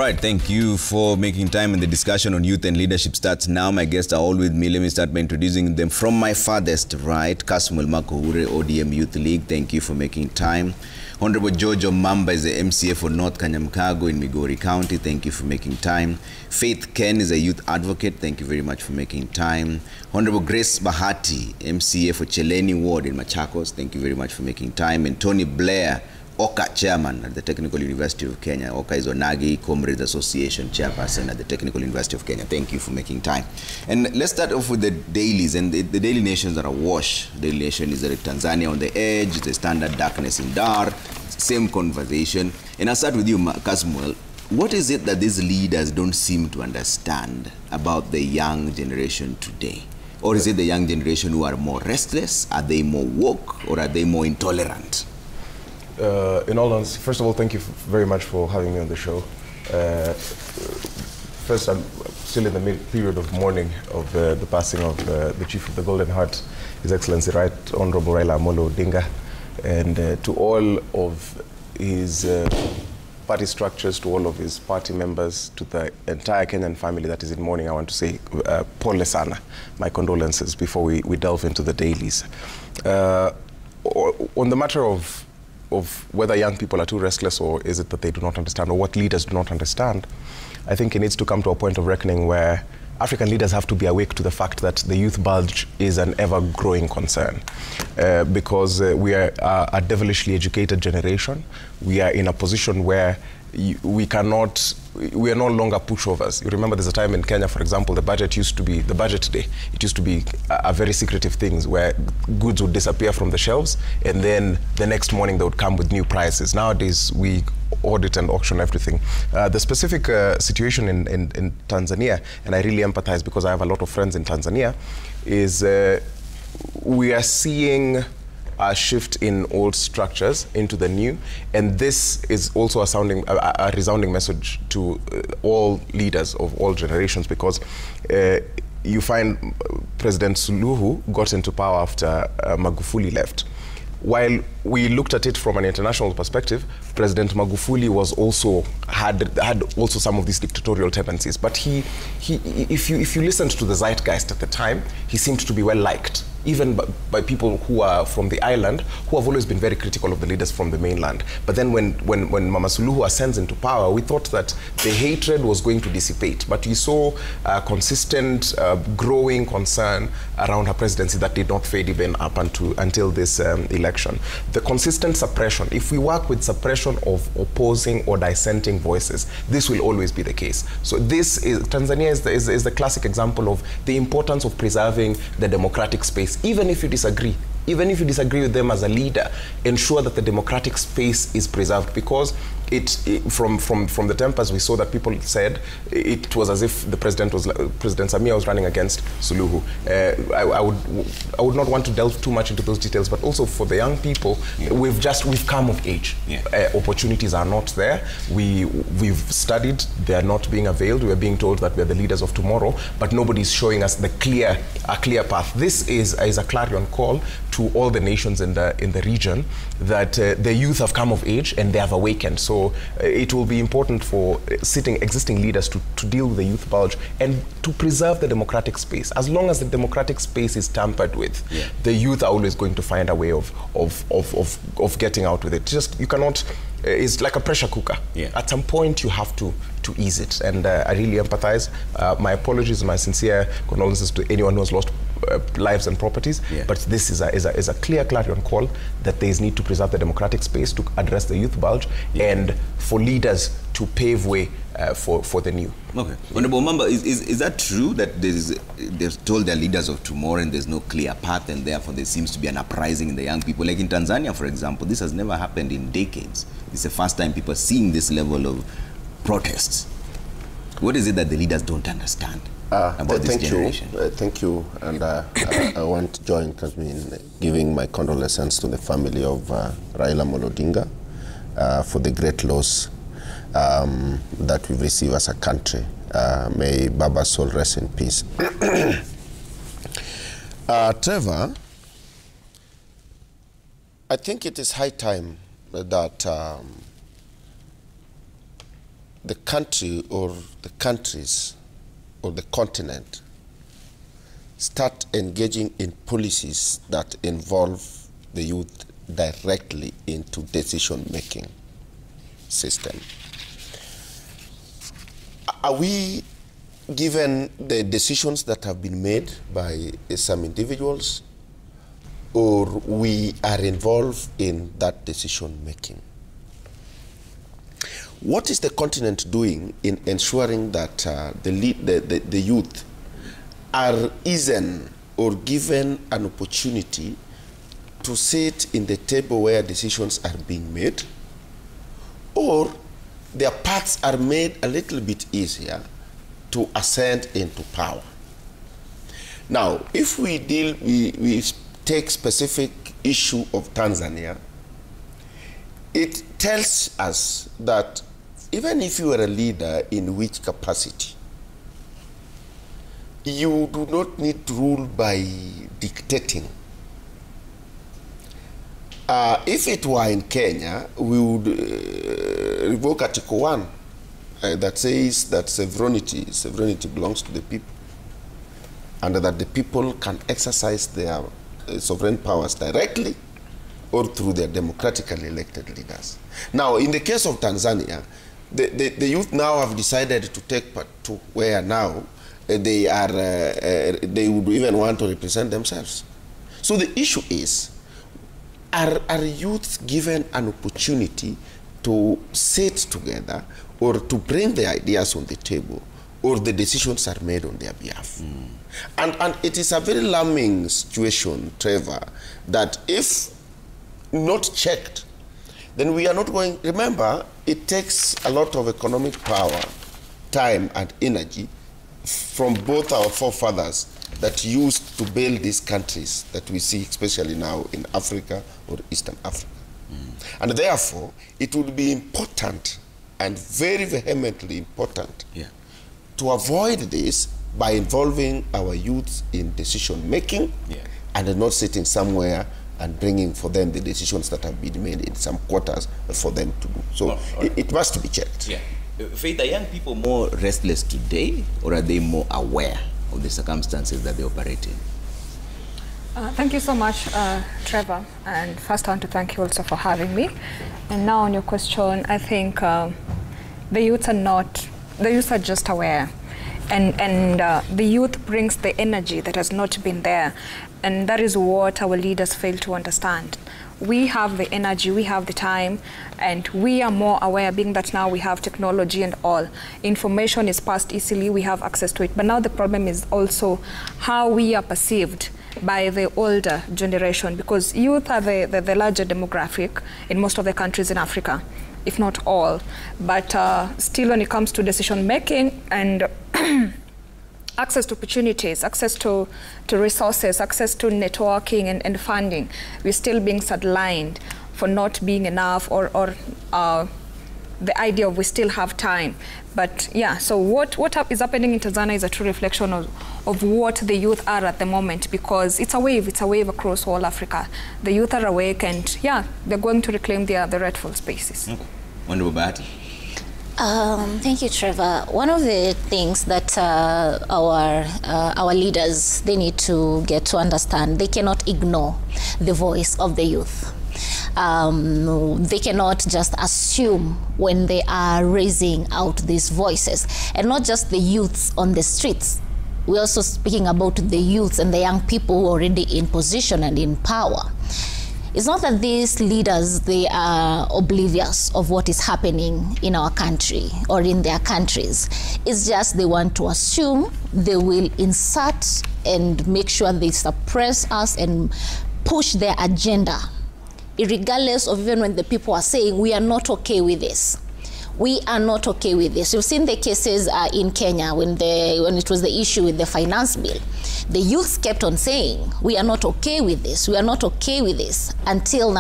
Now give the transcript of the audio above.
right, thank you for making time, and the discussion on youth and leadership starts now. My guests are all with me. Let me start by introducing them. From my farthest right, Kasmuel Makoure, ODM Youth League. Thank you for making time. Honorable George Omamba is the MCA for North Kanyamkago in Migori County. Thank you for making time. Faith Ken is a youth advocate. Thank you very much for making time. Honorable Grace Bahati, MCA for Cheleni Ward in Machakos. Thank you very much for making time. And Tony Blair, Oka chairman at the Technical University of Kenya. Oka is Onagi Comrades Association chairperson at the Technical University of Kenya. Thank you for making time. And let's start off with the dailies. And the daily nations are awash. The daily nation is Tanzania on the edge, the standard darkness in Dar. Same conversation. And I'll start with you, Kasmuel. What is it that these leaders don't seem to understand about the young generation today? Or is it the young generation who are more restless? Are they more woke? Or are they more intolerant? In all honesty, first of all, thank you very much for having me on the show. First, I'm still in the period of mourning of the passing of the Chief of the Golden Heart, His Excellency Right Honorable Raila Amolo Odinga, and to all of his party structures, to all of his party members, to the entire Kenyan family that is in mourning, I want to say pole sana, my condolences before we delve into the dailies. On the matter of whether young people are too restless, or is it that they do not understand, or what leaders do not understand, I think it needs to come to a point of reckoning where African leaders have to be awake to the fact that the youth bulge is an ever-growing concern. Because we are a devilishly educated generation. We are in a position where we are no longer pushovers. You remember there's a time in Kenya, for example, the budget day, it used to be a very secretive thing where goods would disappear from the shelves, and then the next morning they would come with new prices. Nowadays, we audit and auction everything. The specific situation in Tanzania, and I really empathize because I have a lot of friends in Tanzania, is we are seeing a shift in old structures into the new, and this is also a resounding message to all leaders of all generations, because you find President Suluhu got into power after Magufuli left. While we looked at it from an international perspective, President Magufuli was also had also some of these dictatorial tendencies. But if you listened to the zeitgeist at the time, he seemed to be well liked, even by people who are from the island, who have always been very critical of the leaders from the mainland. But then when Mama Suluhu ascends into power, we thought that the hatred was going to dissipate. But we saw a consistent, growing concern around her presidency that did not fade even up until this election. The consistent suppression, if we work with suppression of opposing or dissenting voices, this will always be the case. So Tanzania is the classic example of the importance of preserving the democratic space. Even if you disagree with them as a leader, ensure that the democratic space is preserved, because from the tempers we saw that people said it was as if President Samia was running against Suluhu. I would not want to delve too much into those details, but also for the young people, we've come of age. Opportunities are not there. We've studied; they are not being availed. We are being told that we are the leaders of tomorrow, but nobody's showing us a clear path. This is a clarion call to all the nations in the region that the youth have come of age and they have awakened. So it will be important for existing leaders to deal with the youth bulge and to preserve the democratic space. As long as the democratic space is tampered with, the youth are always going to find a way of getting out with it. You cannot. It's like a pressure cooker. At some point, you have to ease it. And I really empathize. My apologies, my sincere condolences to anyone who has lost lives and properties. But this is a clear clarion call that there is need to preserve the democratic space, to address the youth bulge, and for leaders to pave way for the new. Okay. Honorable Mamba, is that true that they've told their leaders of tomorrow and there's no clear path, and therefore there seems to be an uprising in the young people? Like in Tanzania, for example, this has never happened in decades. It's the first time people are seeing this level of protests. What is it that the leaders don't understand about this generation? Thank you, and I want to join in giving my condolences to the family of Raila Amolo Odinga for the great loss that we've received as a country. May Baba's soul rest in peace. Trevor, I think it is high time that the country or the countries or the continent start engaging in policies that involve the youth directly into decision-making system. Are we given the decisions that have been made by some individuals, or we are involved in that decision-making? What is the continent doing in ensuring that the youth are easen or given an opportunity to sit in the table where decisions are being made, or their paths are made a little bit easier to ascend into power? Now, if we take specific issue of Tanzania, it tells us that even if you are a leader in which capacity, you do not need to rule by dictating. If it were in Kenya, we would revoke Article 1 that says that sovereignty belongs to the people, and that the people can exercise their sovereign powers directly or through their democratically elected leaders. Now, in the case of Tanzania, the youth now have decided to take part to where now they would even want to represent themselves. So the issue is, are youth given an opportunity to sit together or to bring their ideas on the table, or the decisions are made on their behalf? And it is a very alarming situation, Trevor, that if not checked, then we are not going. Remember, it takes a lot of economic power, time, and energy from both our forefathers that used to build these countries that we see, especially now in Africa or Eastern Africa. And therefore, it would be important and very vehemently important to avoid this by involving our youth in decision making and not sitting somewhere and bringing for them the decisions that have been made in some quarters for them to do. So it must be checked. Faith, are young people more restless today, or are they more aware of the circumstances that they operate in? Thank you so much, Trevor. And first I want to thank you also for having me. And now on your question, I think the youth are just aware. And the youth brings the energy that has not been there. And that is what our leaders fail to understand. We have the energy, we have the time, and we are more aware, being that now we have technology and all. Information is passed easily, we have access to it. But now the problem is also how we are perceived by the older generation, because youth are the larger demographic in most of the countries in Africa, if not all. But still, when it comes to decision making and access to opportunities, access to resources, access to networking and funding, we're still being sidelined for not being enough, or the idea of we still have time. But yeah, so what is happening in Tanzania is a true reflection of what the youth are at the moment, because it's a wave across all Africa. The youth are awake, and yeah, they're going to reclaim their rightful spaces. Wonderful, Bahati. Thank you, Trevor. One of the things that our leaders, they need to get to understand, they cannot ignore the voice of the youth. They cannot just assume when they are raising out these voices, and not just the youths on the streets. We're also speaking about the youths and the young people who are already in position and in power. It's not that these leaders, they are oblivious of what is happening in our country or in their countries. It's just they want to assume they will insert and make sure they suppress us and push their agenda, regardless of even when the people are saying, we are not okay with this. We are not okay with this. You've seen the cases in Kenya when it was the issue with the finance bill. The youth kept on saying, we are not okay with this. We are not okay with this, until now.